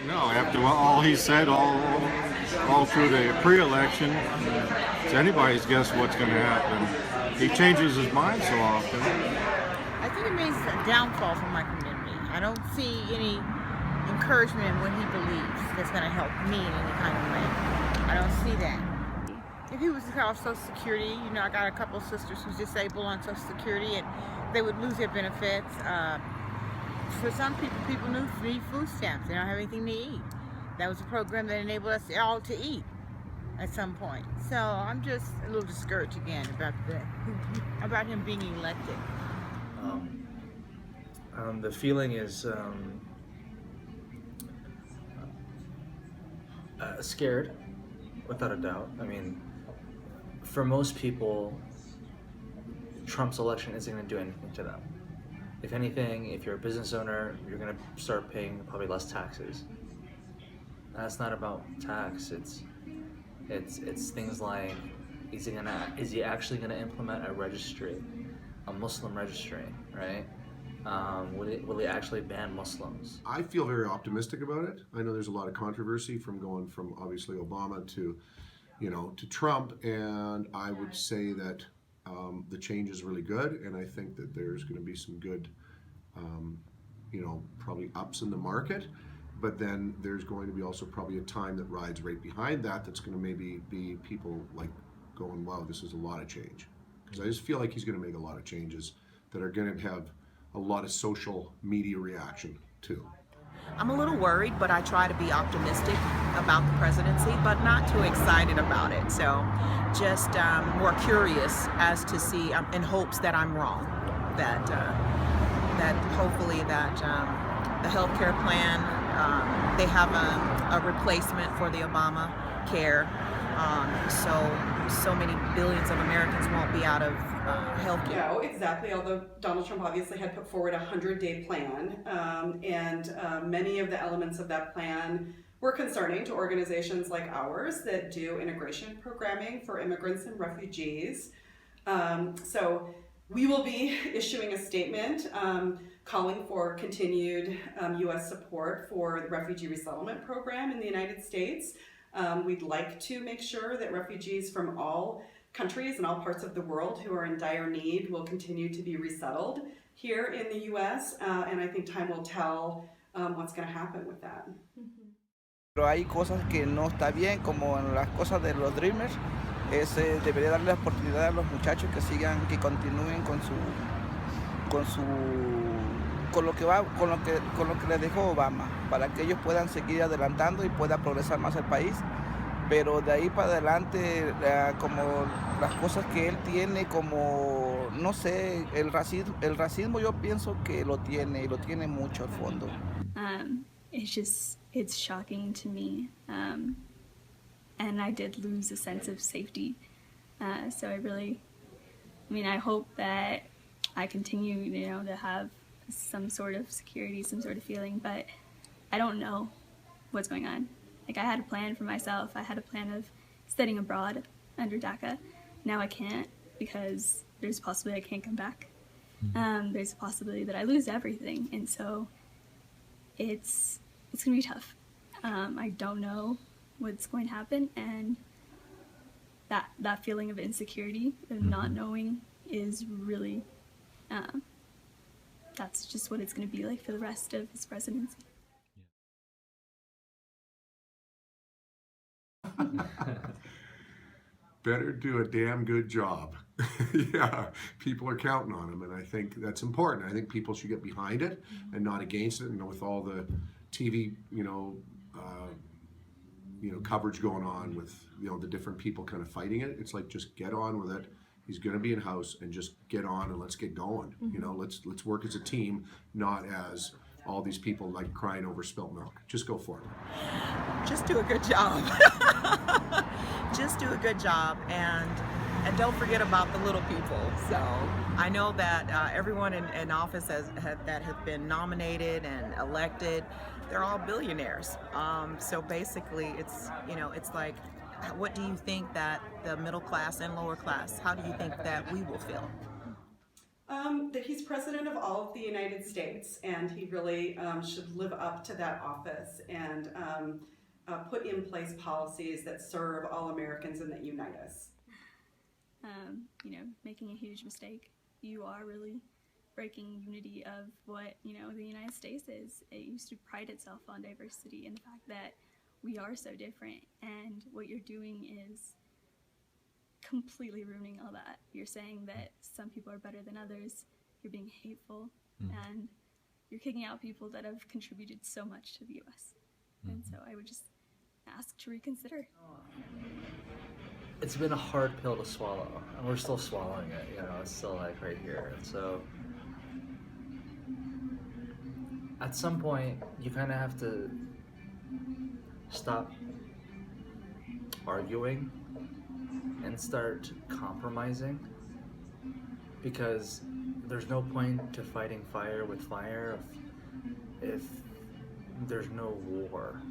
don't know. After all he said all through the pre-election, it's anybody's guess what's going to happen. He changes his mind so often. I think it means a downfall for my community. I don't see any encouragement in what he believes that's going to help me in any kind of way. I don't see that. If he was to cut off Social Security, you know, I got a couple of sisters who's disabled on Social Security, and they would lose their benefits. For some people, need food stamps. They don't have anything to eat. That was a program that enabled us all to eat at some point. So I'm just a little discouraged again about him being elected. The feeling is scared, without a doubt. I mean, for most people, Trump's election isn't going to do anything to them. If anything, if you're a business owner, you're going to start paying probably less taxes. That's not about tax. It's things like, is he actually going to implement a registry, a Muslim registry, right? Will he actually ban Muslims? I feel very optimistic about it. I know there's a lot of controversy from going from obviously Obama to Trump, and I would say that the change is really good, and I think that there's going to be some good, probably ups in the market, but then there's going to be also probably a time that rides right behind that that's going to maybe be people like going, wow, this is a lot of change. Because I just feel like he's going to make a lot of changes that are going to have a lot of social media reaction too. I'm a little worried, but I try to be optimistic about the presidency, but not too excited about it. So just more curious as to see, in hopes that I'm wrong, that hopefully that the healthcare plan, they have a replacement for the Obama care. So many billions of Americans won't be out of health care. No, exactly. Although Donald Trump obviously had put forward a 100-day plan, and many of the elements of that plan were concerning to organizations like ours that do immigration programming for immigrants and refugees. So we will be issuing a statement calling for continued U.S. support for the refugee resettlement program in the United States. We'd like to make sure that refugees from all countries and all parts of the world who are in dire need will continue to be resettled here in the U.S. And I think time will tell what's going to happen with that. Pero hay cosas que no está bien, como en las cosas de los Dreamers. Debería darle la oportunidad a los muchachos que continúen con lo que les dejó Obama, para que ellos puedan seguir adelantando y pueda progresar más el país. Pero de ahí para adelante, como las cosas que él tiene, como, no sé, el racismo yo pienso que lo tiene, y lo tiene mucho al fondo. It's shocking to me, and I did lose a sense of safety. So I hope that I continue, to have some sort of security, some sort of feeling, but I don't know what's going on. Like, I had a plan for myself. I had a plan of studying abroad under DACA. Now I can't, because there's a possibility I can't come back. There's a possibility that I lose everything, and so it's gonna be tough. I don't know what's going to happen, and that feeling of insecurity, of not knowing, is really, that's just what it's going to be like for the rest of his presidency. Better do a damn good job. Yeah, people are counting on him, and I think that's important. I think people should get behind it and not against it. And with all the TV, coverage going on with the different people kind of fighting it, it's like, just get on with it. He's going to be in house, and just get on and let's get going. Let's work as a team, not as all these people like crying over spilt milk. Just go for it. Just do a good job. Just do a good job, and don't forget about the little people. So I know that everyone in office that have been nominated and elected, they're all billionaires. So basically, it's like, what do you think that the middle class and lower class, how do you think that we will feel? That he's president of all of the United States, and he really should live up to that office and put in place policies that serve all Americans and that unite us. You know, making a huge mistake. You are really breaking unity of what, you know, the United States is. It used to pride itself on diversity and the fact that we are so different, and what you're doing is completely ruining all that. You're saying that some people are better than others, you're being hateful, and you're kicking out people that have contributed so much to the U.S. And so I would just ask to reconsider. It's been a hard pill to swallow, and we're still swallowing it, you know, it's still like right here. And so at some point, you kind of have to stop arguing and start compromising, because there's no point to fighting fire with fire if there's no war.